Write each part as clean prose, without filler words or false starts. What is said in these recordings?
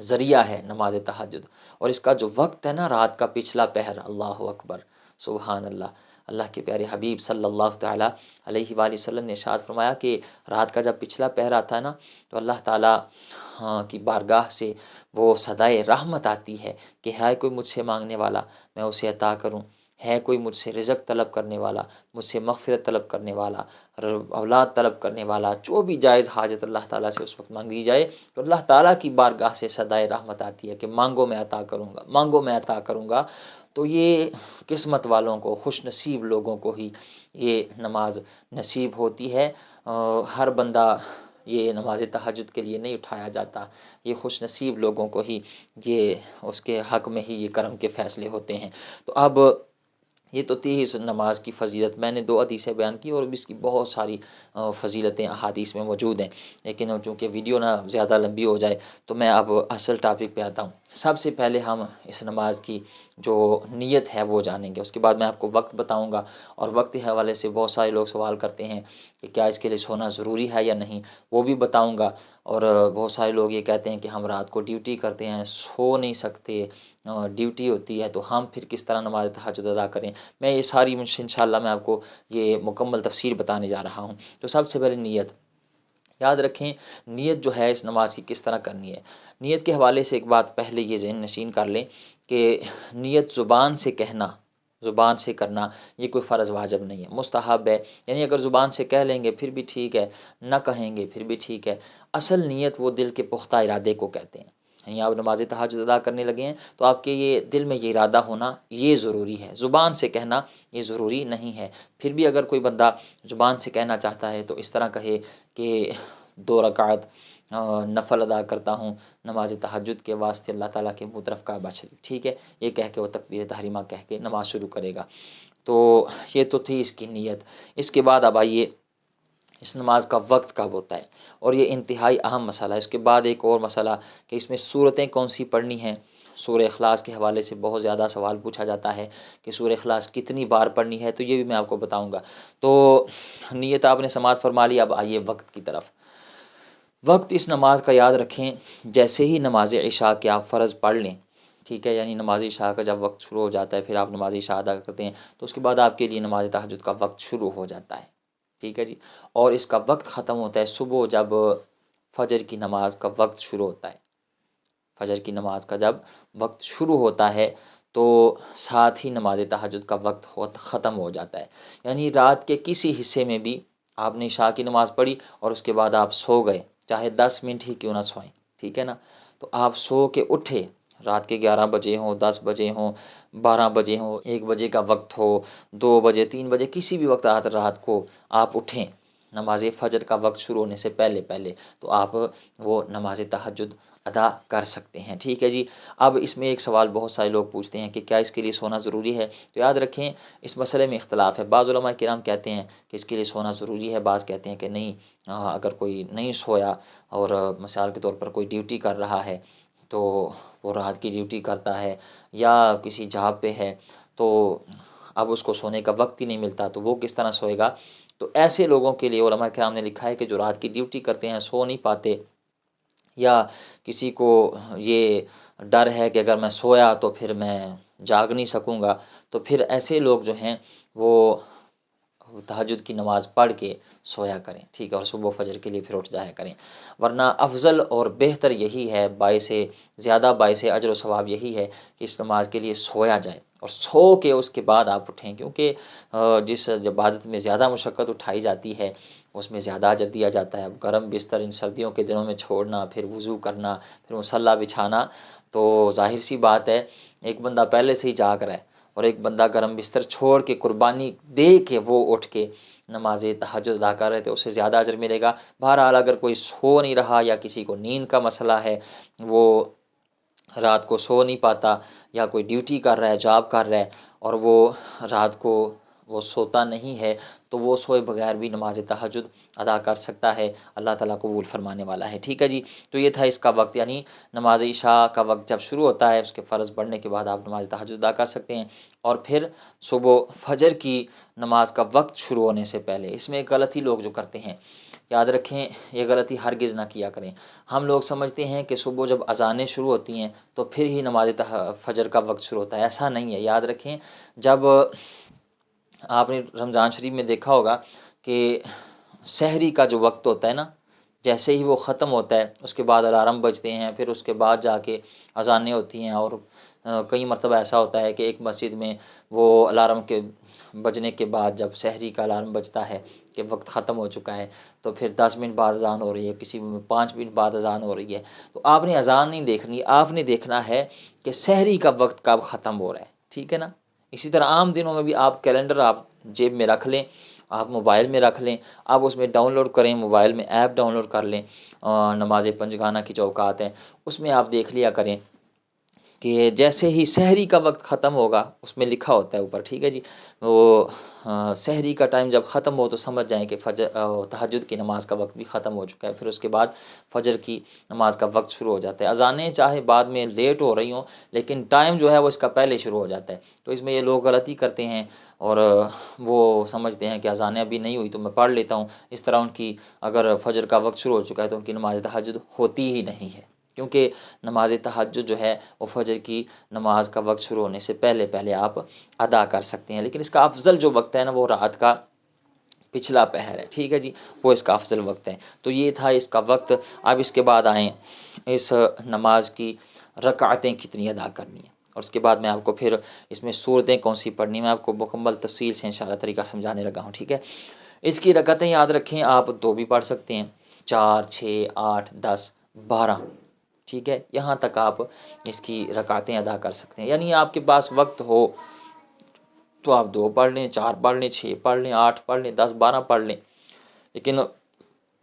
ذریعہ ہے نماز تہجد، اور اس کا جو وقت ہے نا رات کا پچھلا پہر، اللہ اکبر، سبحان اللہ۔ اللہ کے پیارے حبیب صلی اللہ تعالیٰ علیہ وآلہ وسلم نے ارشاد فرمایا کہ رات کا جب پچھلا پہر آتا ہے نا تو اللہ تعالیٰ کی بارگاہ سے وہ صدائے رحمت آتی ہے کہ ہے کوئی مجھ سے مانگنے والا میں اسے عطا کروں، ہے کوئی مجھ سے رزق طلب کرنے والا، مجھ سے مغفرت طلب کرنے والا، اولاد طلب کرنے والا، جو بھی جائز حاجت اللہ تعالیٰ سے اس وقت مانگی جائے تو اللہ تعالیٰ کی بارگاہ سے صدائے رحمت آتی ہے کہ مانگو میں عطا کروں گا، مانگو میں عطا کروں گا۔ تو یہ قسمت والوں کو، خوش نصیب لوگوں کو ہی یہ نماز نصیب ہوتی ہے۔ ہر بندہ یہ نماز تہجد کے لیے نہیں اٹھایا جاتا، یہ خوش نصیب لوگوں کو ہی یہ اس کے حق میں ہی یہ کرم کے فیصلے ہوتے ہیں۔ تو اب یہ تو تھی اس نماز کی فضیلت، میں نے 2 حدیثیں بیان کی اور اس کی بہت ساری فضیلتیں احادیث میں موجود ہیں، لیکن چونکہ ویڈیو نہ زیادہ لمبی ہو جائے تو میں اب اصل ٹاپک پہ آتا ہوں۔ سب سے پہلے ہم اس نماز کی جو نیت ہے وہ جانیں گے، اس کے بعد میں آپ کو وقت بتاؤں گا، اور وقت کے حوالے سے بہت سارے لوگ سوال کرتے ہیں کہ کیا اس کے لیے سونا ضروری ہے یا نہیں، وہ بھی بتاؤں گا۔ اور بہت سارے لوگ یہ کہتے ہیں کہ ہم رات کو ڈیوٹی کرتے ہیں، سو نہیں سکتے، ڈیوٹی ہوتی ہے تو ہم پھر کس طرح نماز تہجد ادا کریں۔ میں یہ ساری انشاءاللہ میں آپ کو یہ مکمل تفصیل بتانے جا رہا ہوں۔ تو سب سے پہلے نیت یاد رکھیں، نیت جو ہے اس نماز کی کس طرح کرنی ہے۔ نیت کے حوالے سے ایک بات پہلے یہ ذہن نشین کر لیں کہ نیت زبان سے کہنا، زبان سے کرنا یہ کوئی فرض واجب نہیں ہے، مستحب ہے، یعنی اگر زبان سے کہہ لیں گے پھر بھی ٹھیک ہے، نہ کہیں گے پھر بھی ٹھیک ہے۔ اصل نیت وہ دل کے پختہ ارادے کو کہتے ہیں، یعنی آپ نماز تہجد ادا کرنے لگے ہیں تو آپ کے یہ دل میں یہ ارادہ ہونا یہ ضروری ہے، زبان سے کہنا یہ ضروری نہیں ہے۔ پھر بھی اگر کوئی بندہ زبان سے کہنا چاہتا ہے تو اس طرح کہے کہ 2 رکعت نفل ادا کرتا ہوں نماز تہجد کے واسطے اللہ تعالیٰ کے منہ طرف کعبہ شریف، ٹھیک ہے، یہ کہہ کے وہ تکبیر تحریمہ کہہ کے نماز شروع کرے گا۔ تو یہ تو تھی اس کی نیت۔ اس کے بعد اب آئیے اس نماز کا وقت کب ہوتا ہے، اور یہ انتہائی اہم مسئلہ ہے۔ اس کے بعد ایک اور مسئلہ کہ اس میں صورتیں کون سی پڑھنی ہیں۔ سورہ اخلاص کے حوالے سے بہت زیادہ سوال پوچھا جاتا ہے کہ سورہ اخلاص کتنی بار پڑھنی ہے، تو یہ بھی میں آپ کو بتاؤں گا۔ تو نیت آپ نے سماعت فرما لی، اب آئیے وقت کی طرف۔ وقت اس نماز کا یاد رکھیں، جیسے ہی نماز عشاء کے آپ فرض پڑھ لیں، ٹھیک ہے، یعنی نماز عشاء کا جب وقت شروع ہو جاتا ہے پھر آپ نماز عشاء ادا کرتے ہیں تو اس کے بعد آپ کے لیے نماز تہجد کا وقت شروع ہو جاتا ہے، ٹھیک ہے جی۔ اور اس کا وقت ختم ہوتا ہے صبح جب فجر کی نماز کا وقت شروع ہوتا ہے۔ فجر کی نماز کا جب وقت شروع ہوتا ہے تو ساتھ ہی نماز تہجد کا وقت ختم ہو جاتا ہے، یعنی رات کے کسی حصے میں بھی آپ نے عشاء کی نماز پڑھی اور اس کے بعد آپ سو گئے، چاہے 10 منٹ ہی کیوں نہ سوئیں، ٹھیک ہے نا، تو آپ سو کے اٹھے، رات کے 11 بجے ہوں، 10 بجے ہوں، 12 بجے ہوں، 1 بجے کا وقت ہو، 2 بجے، 3 بجے، کسی بھی وقت رات کو آپ اٹھیں نماز فجر کا وقت شروع ہونے سے پہلے پہلے، تو آپ وہ نماز تہجد ادا کر سکتے ہیں، ٹھیک ہے جی۔ اب اس میں ایک سوال بہت سارے لوگ پوچھتے ہیں کہ کیا اس کے لیے سونا ضروری ہے، تو یاد رکھیں اس مسئلے میں اختلاف ہے۔ بعض علماء کرام کہتے ہیں کہ اس کے لیے سونا ضروری ہے، بعض کہتے ہیں کہ نہیں، اگر کوئی نہیں سویا اور مثال کے طور پر کوئی ڈیوٹی کر رہا ہے تو وہ رات کی ڈیوٹی کرتا ہے یا کسی جاب پہ ہے تو اب اس کو سونے کا وقت ہی نہیں ملتا تو وہ کس طرح سوئے گا، تو ایسے لوگوں کے لیے علماء کرام نے لکھا ہے کہ جو رات کی ڈیوٹی کرتے ہیں، سو نہیں پاتے، یا کسی کو یہ ڈر ہے کہ اگر میں سویا تو پھر میں جاگ نہیں سکوں گا، تو پھر ایسے لوگ جو ہیں وہ تہجد کی نماز پڑھ کے سویا کریں، ٹھیک ہے، اور صبح فجر کے لیے پھر اٹھ جایا کریں۔ ورنہ افضل اور بہتر یہی ہے، زیادہ باعث اجر و ثواب یہی ہے کہ اس نماز کے لیے سویا جائے اور سو کے اس کے بعد آپ اٹھیں، کیونکہ جس عبادت میں زیادہ مشقت اٹھائی جاتی ہے اس میں زیادہ اجر دیا جاتا ہے۔ اب گرم بستر ان سردیوں کے دنوں میں چھوڑنا، پھر وضو کرنا، پھر مصلی بچھانا، تو ظاہر سی بات ہے ایک بندہ پہلے سے ہی جاگ رہا ہے اور ایک بندہ گرم بستر چھوڑ کے قربانی دے کے وہ اٹھ کے نماز تہجد ادا کر رہے تھے، اسے زیادہ اجر ملے گا۔ بہرحال اگر کوئی سو نہیں رہا یا کسی کو نیند کا مسئلہ ہے، وہ رات کو سو نہیں پاتا، یا کوئی ڈیوٹی کر رہا ہے، جاب کر رہا ہے اور وہ رات کو وہ سوتا نہیں ہے، تو وہ سوئے بغیر بھی نماز تہجد ادا کر سکتا ہے، اللہ تعالیٰ قبول فرمانے والا ہے، ٹھیک ہے جی۔ تو یہ تھا اس کا وقت، یعنی نماز عشاء کا وقت جب شروع ہوتا ہے اس کے فرض پڑھنے کے بعد آپ نماز تہجد ادا کر سکتے ہیں، اور پھر صبح فجر کی نماز کا وقت شروع ہونے سے پہلے۔ اس میں ایک غلطی لوگ جو کرتے ہیں، یاد رکھیں یہ غلطی ہرگز نہ کیا کریں۔ ہم لوگ سمجھتے ہیں کہ صبح جب اذانیں شروع ہوتی ہیں تو پھر ہی نماز فجر کا وقت شروع ہوتا ہے، ایسا نہیں ہے۔ یاد رکھیں جب آپ نے رمضان شریف میں دیکھا ہوگا کہ سحری کا جو وقت ہوتا ہے نا، جیسے ہی وہ ختم ہوتا ہے اس کے بعد الارم بجتے ہیں، پھر اس کے بعد جا کے اذانیں ہوتی ہیں، اور کئی مرتبہ ایسا ہوتا ہے کہ ایک مسجد میں وہ الارم کے بجنے کے بعد جب سحری کا الارم بجتا ہے کہ وقت ختم ہو چکا ہے تو پھر 10 منٹ بعد اذان ہو رہی ہے، کسی میں 5 منٹ بعد اذان ہو رہی ہے، تو آپ نے اذان نہیں دیکھنی، آپ نے دیکھنا ہے کہ سحری کا وقت کب ختم ہو رہا ہے، ٹھیک ہے نا۔ اسی طرح عام دنوں میں بھی آپ کیلنڈر آپ جیب میں رکھ لیں، آپ موبائل میں رکھ لیں، آپ اس میں ڈاؤن لوڈ کریں، موبائل میں ایپ ڈاؤن لوڈ کر لیں، نماز پنجگانہ کی جو اوقات ہیں اس میں آپ دیکھ لیا کریں کہ جیسے ہی سحری کا وقت ختم ہوگا، اس میں لکھا ہوتا ہے اوپر، ٹھیک ہے جی، وہ سحری کا ٹائم جب ختم ہو تو سمجھ جائیں کہ تہجد کی نماز کا وقت بھی ختم ہو چکا ہے، پھر اس کے بعد فجر کی نماز کا وقت شروع ہو جاتا ہے۔ اذانیں چاہے بعد میں لیٹ ہو رہی ہوں لیکن ٹائم جو ہے وہ اس کا پہلے شروع ہو جاتا ہے، تو اس میں یہ لوگ غلطی کرتے ہیں اور وہ سمجھتے ہیں کہ اذانیں ابھی نہیں ہوئی تو میں پڑھ لیتا ہوں، اس طرح ان کی اگر فجر کا وقت شروع ہو چکا ہے تو ان کی نماز تہجد ہوتی ہی نہیں ہے، کیونکہ نماز تہجد جو ہے وہ فجر کی نماز کا وقت شروع ہونے سے پہلے آپ ادا کر سکتے ہیں، لیکن اس کا افضل جو وقت ہے نا وہ رات کا پچھلا پہر ہے، ٹھیک ہے جی، وہ اس کا افضل وقت ہے۔ تو یہ تھا اس کا وقت۔ اب اس کے بعد آئیں اس نماز کی رکعتیں کتنی ادا کرنی ہیں، اور اس کے بعد میں آپ کو پھر اس میں سورتیں کون سی پڑھنی میں آپ کو مکمل تفصیل سے انشاءاللہ طریقہ سمجھانے لگا ہوں، ٹھیک ہے۔ اس کی رکعتیں یاد رکھیں، آپ 2 بھی پڑھ سکتے ہیں، 4، 6، 8، 10، 12، ٹھیک ہے، یہاں تک آپ اس کی رکعتیں ادا کر سکتے ہیں، یعنی آپ کے پاس وقت ہو تو آپ 2 پڑھ لیں، 4 پڑھ لیں، 6 پڑھ لیں، 8 پڑھ لیں، 10، 12 پڑھ لیں، لیکن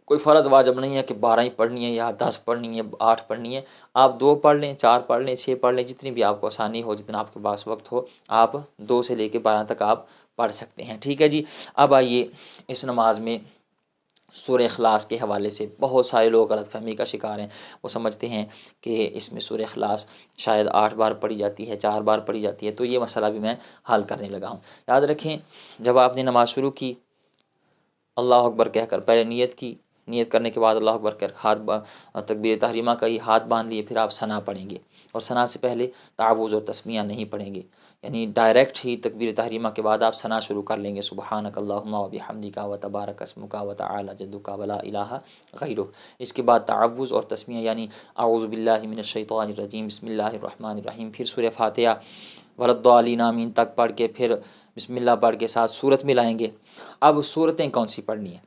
کوئی فرض واجب نہیں ہے کہ 12 ہی پڑھنی ہے یا 10 پڑھنی ہے، 8 پڑھنی ہے، آپ 2 پڑھ لیں، 4 پڑھ لیں، 6 پڑھ لیں، جتنی بھی آپ کو آسانی ہو، جتنا آپ کے پاس وقت ہو، آپ 2 سے لے کے 12 تک آپ پڑھ سکتے ہیں، ٹھیک ہے جی۔ اب آئیے اس نماز میں سورہ اخلاص کے حوالے سے بہت سارے لوگ غلط فہمی کا شکار ہیں، وہ سمجھتے ہیں کہ اس میں سورہ اخلاص شاید 8 بار پڑھی جاتی ہے، 4 بار پڑھی جاتی ہے، تو یہ مسئلہ بھی میں حل کرنے لگا ہوں۔ یاد رکھیں جب آپ نے نماز شروع کی، اللہ اکبر کہہ کر پہلے نیت کی، نیت کرنے کے بعد اللہ اکبر کہہ تکبیر تحریمہ کا ہی ہاتھ باندھ لیے، پھر آپ ثنا پڑھیں گے، اور ثنا سے پہلے تعوذ اور تسمیہ نہیں پڑھیں گے، یعنی ڈائریکٹ ہی تکبیر تحریمہ کے بعد آپ ثنا شروع کر لیں گے، سبحانک اللہم و بحمدک و تبارک اسمک و تعالی جدک ولا الہ غیرک۔ اس کے بعد تعوذ اور تسمیہ یعنی اعوذ باللہ من الشیطان الرجیم، بسم اللہ الرحمن الرحیم، پھر سورہ فاتحہ وللضالین آمین تک پڑھ کے پھر بسم اللہ پڑھ کے ساتھ سورت ملائیں گے۔ اب سورتیں کون سی پڑھنی ہیں،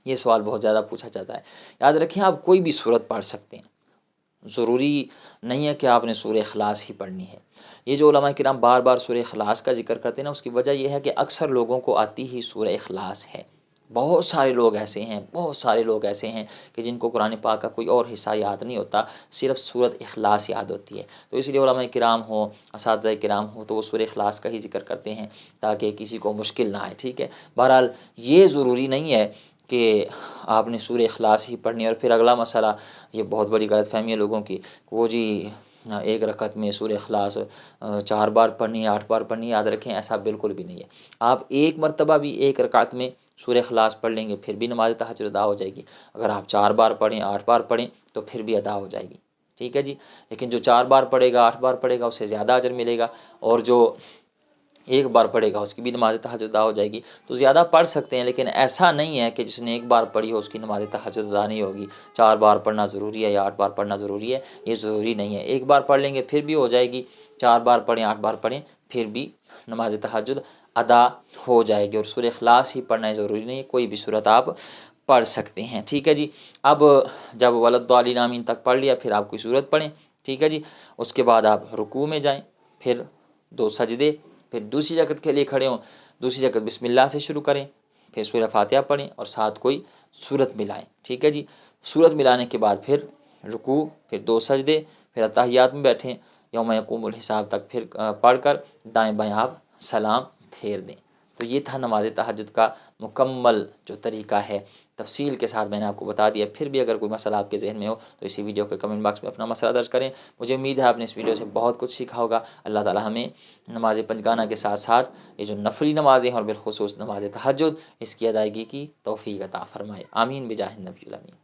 یہ سوال بہت زیادہ پوچھا جاتا ہے۔ یاد رکھیں آپ کوئی بھی سورت پڑھ سکتے ہیں، ضروری نہیں ہے کہ آپ نے سورہ اخلاص ہی پڑھنی ہے۔ یہ جو علماء کرام بار بار سورہ اخلاص کا ذکر کرتے ہیں نا، اس کی وجہ یہ ہے کہ اکثر لوگوں کو آتی ہی سورہ اخلاص ہے۔ بہت سارے لوگ ایسے ہیں کہ جن کو قرآن پاک کا کوئی اور حصہ یاد نہیں ہوتا، صرف سورۃ اخلاص یاد ہوتی ہے، تو اس لیے علماء کرام ہوں، اساتذہ کرام ہوں، تو وہ سورہ اخلاص کا ہی ذکر کرتے ہیں تاکہ کسی کو مشکل نہ آئے، ٹھیک ہے۔ بہرحال یہ ضروری نہیں ہے کہ آپ نے سورہ اخلاص ہی پڑھنی ہے۔ اور پھر اگلا مسئلہ، یہ بہت بڑی غلط فہمی ہے لوگوں کی، وہ جی ایک رکعت میں سورہ اخلاص 4 بار پڑھنی ہے، 8 بار پڑھنی ہے۔ یاد رکھیں ایسا بالکل بھی نہیں ہے، آپ ایک مرتبہ بھی ایک رکعت میں سورہ اخلاص پڑھ لیں گے پھر بھی نماز تہجد ادا ہو جائے گی، اگر آپ 4 بار پڑھیں، 8 بار پڑھیں تو پھر بھی ادا ہو جائے گی، ٹھیک ہے جی۔ لیکن جو 4 بار پڑھے گا، 8 بار پڑھے گا، اسے زیادہ اجر ملے گا، اور جو ایک بار پڑھے گا اس کی بھی نماز تہجد ادا ہو جائے گی۔ تو زیادہ پڑھ سکتے ہیں، لیکن ایسا نہیں ہے کہ جس نے ایک بار پڑھی ہو اس کی نماز تہجد ادا نہیں ہوگی، 4 بار پڑھنا ضروری ہے یا 8 بار پڑھنا ضروری ہے، یہ ضروری نہیں ہے۔ ایک بار پڑھ لیں گے پھر بھی ہو جائے گی، 4 بار پڑھیں، 8 بار پڑھیں، پھر بھی نماز تہجد ادا ہو جائے گی، اور سورہ اخلاص ہی پڑھنا ہے، ضروری نہیں ہے، کوئی بھی سورت آپ پڑھ سکتے ہیں، ٹھیک ہے جی۔ اب جب وللضالین آمین تک پڑھ لیا، پھر آپ کوئی سورت پڑھیں، ٹھیک ہے جی۔ اس کے بعد آپ رکوع میں جائیں، پھر 2 سجدے، پھر دوسری رکعت کے لیے کھڑے ہوں، دوسری رکعت بسم اللہ سے شروع کریں، پھر سورہ فاتحہ پڑھیں اور ساتھ کوئی سورت ملائیں، ٹھیک ہے جی۔ سورت ملانے کے بعد پھر رکوع، پھر 2 سجدے، پھر اتحیات میں بیٹھیں، یوم یقوم الحساب تک پھر پڑھ کر دائیں بائیں آپ سلام پھیر دیں۔ تو یہ تھا نماز تہجد کا مکمل جو طریقہ ہے، تفصیل کے ساتھ میں نے آپ کو بتا دیا۔ پھر بھی اگر کوئی مسئلہ آپ کے ذہن میں ہو تو اسی ویڈیو کے کمنٹ باکس میں اپنا مسئلہ درج کریں۔ مجھے امید ہے آپ نے اس ویڈیو سے بہت کچھ سیکھا ہوگا۔ اللہ تعالی ہمیں نماز پنجگانہ کے ساتھ ساتھ یہ جو نفلی نمازیں ہیں اور بالخصوص نماز تہجد، اس کی ادائیگی کی توفیق عطا فرمائے۔ آمین بجاہ النبی الامین۔